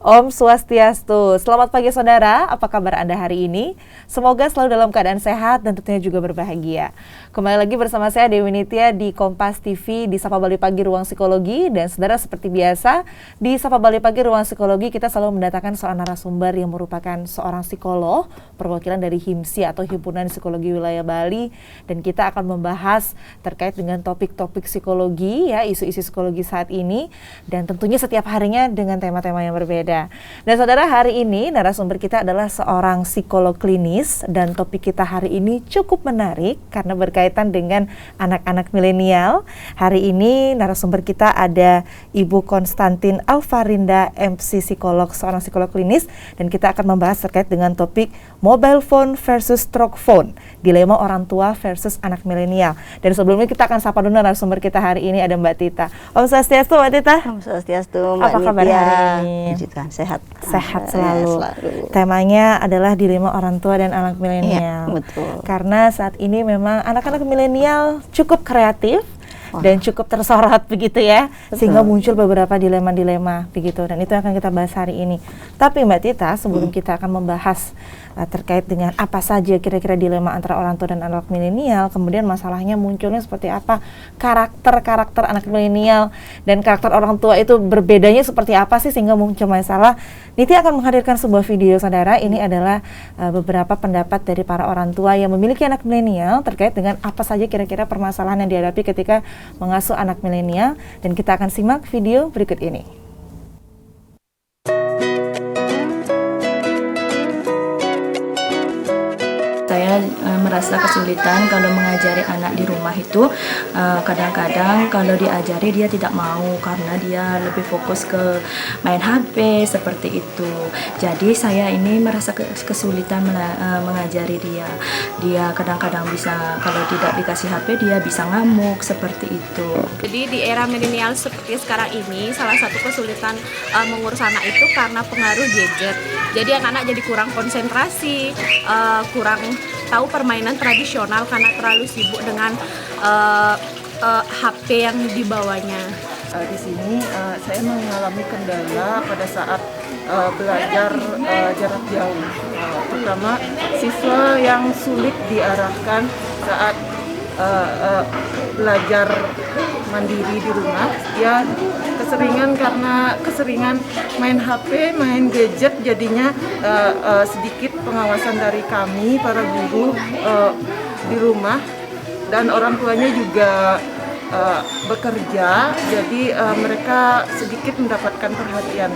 Om Swastiastu. Selamat pagi saudara, apa kabar Anda hari ini? Semoga selalu dalam keadaan sehat dan tentunya juga berbahagia. Kembali lagi bersama saya Dewi Nitya di Kompas TV di Sapa Bali Pagi Ruang Psikologi. Dan saudara, seperti biasa di Sapa Bali Pagi Ruang Psikologi kita selalu mendatangkan seorang narasumber yang merupakan seorang psikolog perwakilan dari HIMSI atau Himpunan Psikologi Wilayah Bali. Dan kita akan membahas terkait dengan topik-topik psikologi, ya, isu-isu psikologi saat ini. Dan tentunya setiap harinya dengan tema-tema yang berbeda. Dan saudara, hari ini narasumber kita adalah seorang psikolog klinis dan topik kita hari ini cukup menarik karena berkaitan dengan anak-anak milenial. Hari ini narasumber kita ada Ibu Konstantin Alvarinda, MC psikolog, seorang psikolog klinis, dan kita akan membahas terkait dengan topik mobile phone versus stroke phone, dilema orang tua versus anak milenial. Dan sebelumnya kita akan sapa dulu narasumber kita hari ini, ada Mbak Tita. Om Swastiastu, Mbak Tita. Om Swastiastu, Mbak Apa kabar Nitya? hari ini? Sehat. Sehat selalu. Selalu. Temanya adalah dilema orang tua dan anak milenial. Iya, betul. Karena saat ini memang anak-anak milenial cukup kreatif dan cukup tersorot begitu ya, sehingga muncul beberapa dilema-dilema begitu, dan itu akan kita bahas hari ini. Tapi Mbak Tita, sebelum kita akan membahas terkait dengan apa saja kira-kira dilema antara orang tua dan anak milenial, kemudian masalahnya munculnya seperti apa, karakter anak milenial dan karakter orang tua itu berbedanya seperti apa sih sehingga muncul masalah. Niti akan menghadirkan sebuah video saudara. Ini adalah beberapa pendapat dari para orang tua yang memiliki anak milenial terkait dengan apa saja kira-kira permasalahan yang dihadapi ketika mengasuh anak milenial, dan kita akan simak video berikut ini. Saya merasa kesulitan kalau mengajari anak di rumah itu. Kadang-kadang kalau diajari dia tidak mau karena dia lebih fokus ke main HP seperti itu. Jadi saya ini merasa kesulitan mengajari dia. Dia kadang-kadang bisa, kalau tidak dikasih HP dia bisa ngamuk seperti itu. Jadi di era milenial seperti sekarang ini, salah satu kesulitan mengurus anak itu karena pengaruh gadget. Jadi anak-anak jadi kurang konsentrasi, kurang tahu permainan tradisional karena terlalu sibuk dengan HP yang dibawanya. Di sini saya mengalami kendala pada saat belajar jarak jauh, terutama siswa yang sulit diarahkan saat belajar mandiri di rumah. Ya, keseringan main HP, main gadget, jadinya sedikit pengawasan dari kami para guru di rumah, dan orang tuanya juga bekerja, jadi mereka sedikit mendapatkan perhatian.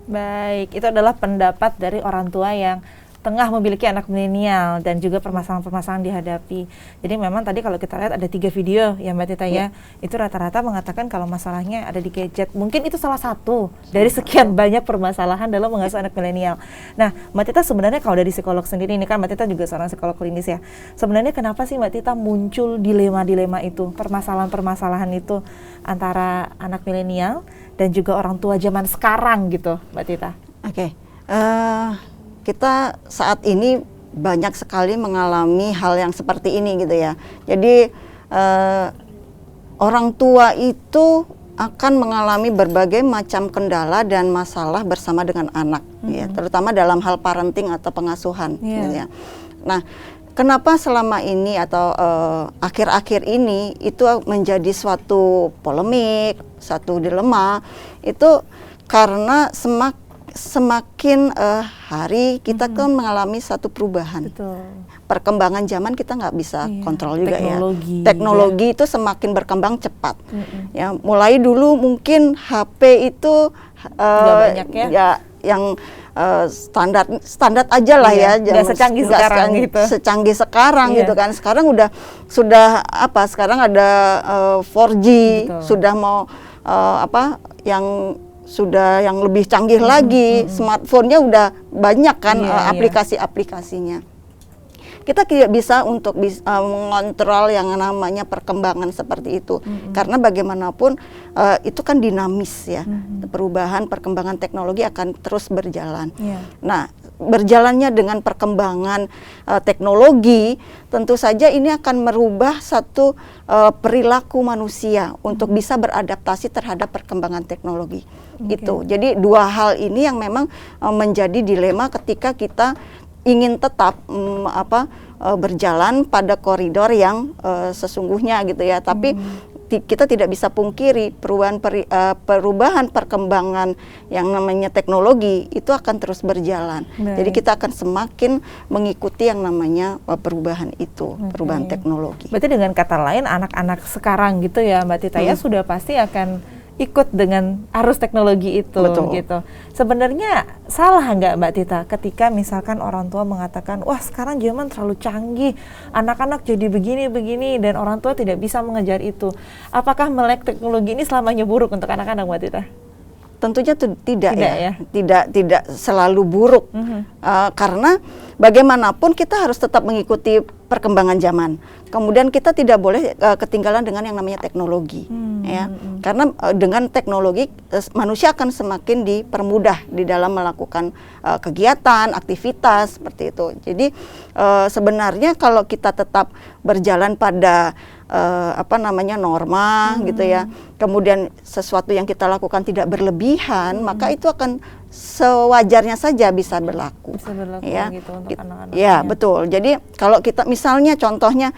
Baik, itu adalah pendapat dari orang tua yang tengah memiliki anak milenial dan juga permasalahan-permasalahan dihadapi. Jadi memang tadi kalau kita lihat ada 3 video ya Mbak Tita ya, itu rata-rata mengatakan kalau masalahnya ada di gadget. Mungkin itu salah satu dari sekian banyak permasalahan dalam mengasuh anak milenial. Nah, Mbak Tita, sebenarnya kalau dari psikolog sendiri, ini kan Mbak Tita juga seorang psikolog klinis ya, sebenarnya kenapa sih Mbak Tita muncul dilema-dilema itu, permasalahan-permasalahan itu antara anak milenial dan juga orang tua zaman sekarang gitu, Mbak Tita? Oke. Kita saat ini banyak sekali mengalami hal yang seperti ini gitu ya. Jadi orang tua itu akan mengalami berbagai macam kendala dan masalah bersama dengan anak, ya, terutama dalam hal parenting atau pengasuhan. Gitu ya. Nah, kenapa selama ini atau akhir-akhir ini itu menjadi suatu polemik, suatu dilema, itu karena semakin hari kita kan mengalami satu perubahan. Betul. Perkembangan zaman kita nggak bisa kontrol juga teknologi, ya. Teknologi itu semakin berkembang cepat. Ya, mulai dulu mungkin HP itu banyak ya yang standar aja lah ya. Nggak secanggih sekarang gitu. Secanggih sekarang gitu kan. Sekarang sudah sekarang ada 4G, betul, sudah mau yang lebih canggih lagi, smartphone-nya udah banyak kan aplikasi-aplikasinya. Kita tidak bisa untuk mengontrol yang namanya perkembangan seperti itu, karena bagaimanapun itu kan dinamis ya, perubahan perkembangan teknologi akan terus berjalan. Nah, berjalannya dengan perkembangan teknologi, tentu saja ini akan merubah satu perilaku manusia untuk bisa beradaptasi terhadap perkembangan teknologi. Itu. Jadi dua hal ini yang memang menjadi dilema ketika kita ingin tetap berjalan pada koridor yang sesungguhnya gitu ya. Tapi kita tidak bisa pungkiri perubahan perkembangan yang namanya teknologi itu akan terus berjalan. Jadi kita akan semakin mengikuti yang namanya perubahan itu, perubahan teknologi. Berarti dengan kata lain anak-anak sekarang gitu ya Mbak Tita ya sudah pasti akan ikut dengan arus teknologi itu. Betul. Gitu. Sebenarnya salah nggak Mbak Tita ketika misalkan orang tua mengatakan, wah sekarang zaman terlalu canggih, anak-anak jadi begini-begini dan orang tua tidak bisa mengejar itu. Apakah melek teknologi ini selamanya buruk untuk anak-anak Mbak Tita? Tentunya tidak ya. Tidak selalu buruk. Karena bagaimanapun kita harus tetap mengikuti perkembangan zaman. Kemudian kita tidak boleh ketinggalan dengan yang namanya teknologi, ya. Karena dengan teknologi manusia akan semakin dipermudah di dalam melakukan kegiatan, aktivitas seperti itu. Jadi sebenarnya kalau kita tetap berjalan pada norma gitu ya, kemudian sesuatu yang kita lakukan tidak berlebihan, maka itu akan sewajarnya saja bisa berlaku ya, gitu untuk anak-anak. Ya betul. Jadi kalau kita misalnya contohnya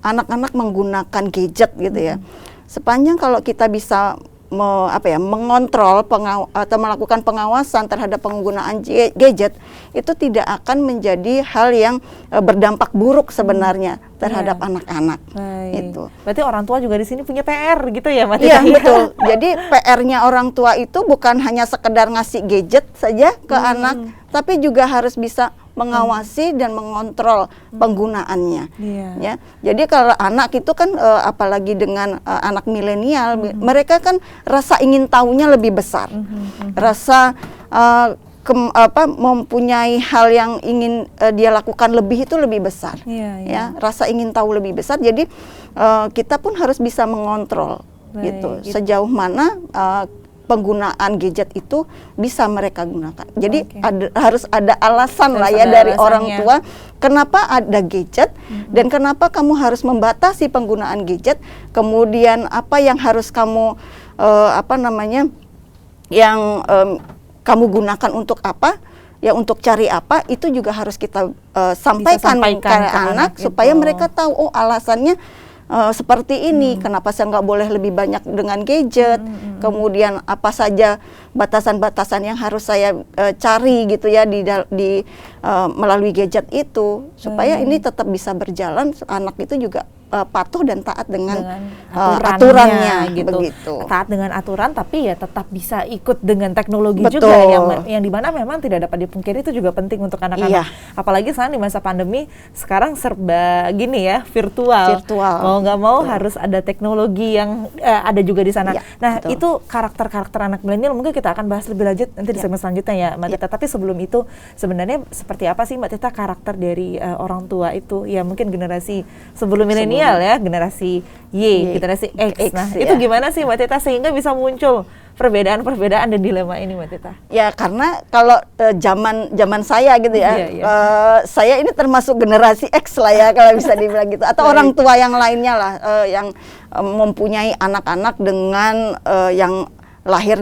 anak-anak menggunakan gadget gitu ya, sepanjang kalau kita bisa mengontrol atau melakukan pengawasan terhadap penggunaan gadget, itu tidak akan menjadi hal yang berdampak buruk sebenarnya terhadap anak-anak. Itu. Berarti orang tua juga di sini punya PR gitu ya, Mbak Tita? Iya, betul. Jadi PR-nya orang tua itu bukan hanya sekedar ngasih gadget saja ke anak, tapi juga harus bisa mengawasi dan mengontrol penggunaannya. Ya. Jadi kalau anak itu kan apalagi dengan anak milenial, mereka kan rasa ingin tahunya lebih besar. Rasa mempunyai hal yang ingin dia lakukan lebih itu lebih besar. Ya, rasa ingin tahu lebih besar. Jadi kita pun harus bisa mengontrol gitu. Sejauh mana penggunaan gadget itu bisa mereka gunakan. Jadi harus ada alasan lah ya dari orang tua kenapa ada gadget dan kenapa kamu harus membatasi penggunaan gadget. Kemudian apa yang harus kamu kamu gunakan untuk apa? Ya untuk cari apa? Itu juga harus kita sampaikan ke anak supaya mereka tahu oh alasannya seperti ini, kenapa saya nggak boleh lebih banyak dengan gadget, kemudian apa saja batasan-batasan yang harus saya cari gitu ya melalui gadget itu, supaya ini tetap bisa berjalan, anak itu juga patuh dan taat dengan aturannya gitu. Begitu. Taat dengan aturan tapi ya tetap bisa ikut dengan teknologi Betul. juga yang dimana memang tidak dapat dipungkiri itu juga penting untuk anak-anak. Apalagi sekarang di masa pandemi sekarang serba gini ya, virtual. Mau nggak mau harus ada teknologi yang ada juga di sana. Nah, betul. Itu karakter-karakter anak milenial mungkin kita akan bahas lebih lanjut nanti di segmen selanjutnya ya, Mbak Tita. Tapi sebelum itu sebenarnya seperti apa sih Mbak Tita karakter dari orang tua itu? Ya mungkin generasi sebelum milenial ya, generasi Y, generasi X. Nah, itu gimana sih Mbak Tita sehingga bisa muncul perbedaan-perbedaan dan dilema ini Mbak Tita? Ya karena kalau zaman saya gitu ya, saya ini termasuk generasi X lah ya kalau bisa dibilang gitu, atau orang tua yang lainnya lah yang mempunyai anak-anak dengan yang lahir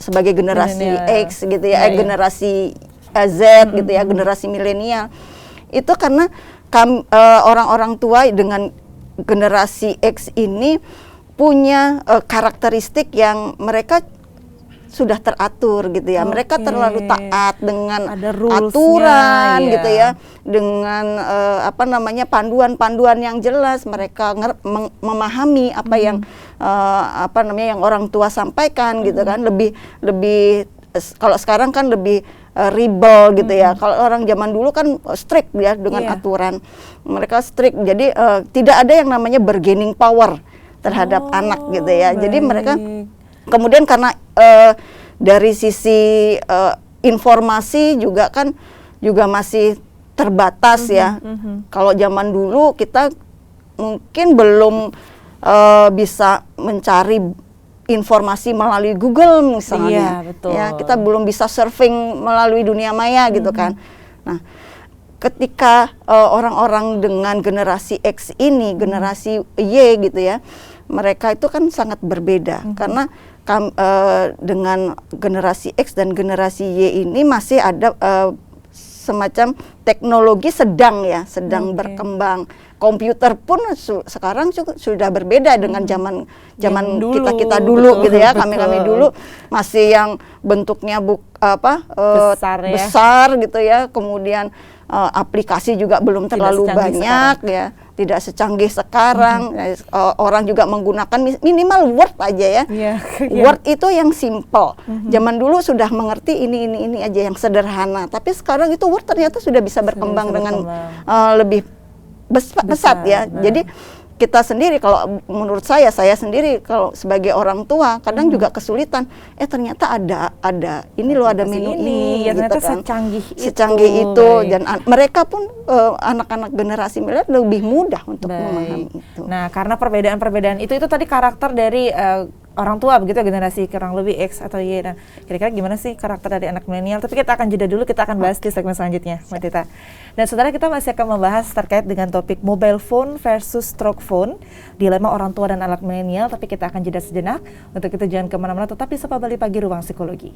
sebagai generasi X gitu ya, generasi Z gitu ya, generasi milenial. Itu karena orang-orang tua dengan generasi X ini punya karakteristik yang mereka sudah teratur gitu ya. Mereka terlalu taat dengan aturan gitu ya, dengan panduan-panduan yang jelas. Mereka memahami apa yang yang orang tua sampaikan gitu kan. Lebih kalau sekarang kan lebih rebel gitu ya. Kalau orang zaman dulu kan strict ya dengan aturan. Mereka strict. Jadi tidak ada yang namanya bargaining power terhadap anak gitu ya. Jadi mereka kemudian karena dari sisi informasi juga kan juga masih terbatas ya. Kalau zaman dulu kita mungkin belum bisa mencari informasi melalui Google misalnya. Iya, betul. Ya, kita belum bisa surfing melalui dunia maya gitu kan. Nah, ketika orang-orang dengan generasi X ini, generasi Y gitu ya, mereka itu kan sangat berbeda karena dengan generasi X dan generasi Y ini masih ada semacam teknologi sedang berkembang. Komputer pun sekarang sudah berbeda dengan zaman kita dulu gitu ya. Kami dulu masih yang bentuknya besar gitu ya. Kemudian aplikasi juga belum terlalu banyak ya, tidak secanggih sekarang. Orang juga menggunakan minimal Word aja ya. Word itu yang simple. Zaman dulu sudah mengerti ini aja yang sederhana. Tapi sekarang itu Word ternyata sudah bisa berkembang dengan lebih pesat ya. Jadi kita sendiri, kalau menurut saya sendiri kalau sebagai orang tua kadang juga kesulitan. Ternyata ada ini loh, ada menu ini ya, gitu ternyata kan. Secanggih itu. Dan mereka pun anak-anak generasi milenial lebih mudah untuk memahami itu. Nah, karena perbedaan-perbedaan itu tadi karakter dari orang tua begitu, generasi kurang lebih X atau Y. Nah, kira-kira gimana sih karakter dari anak milenial? Tapi kita akan jeda dulu, kita akan bahas di segmen selanjutnya, Mbak Tita. Dan saudara, kita masih akan membahas terkait dengan topik mobile phone versus stroke phone, dilema orang tua dan anak milenial. Tapi kita akan jeda sejenak. Untuk itu jangan kemana-mana, tetap di Sapa Bali Pagi, Ruang Psikologi.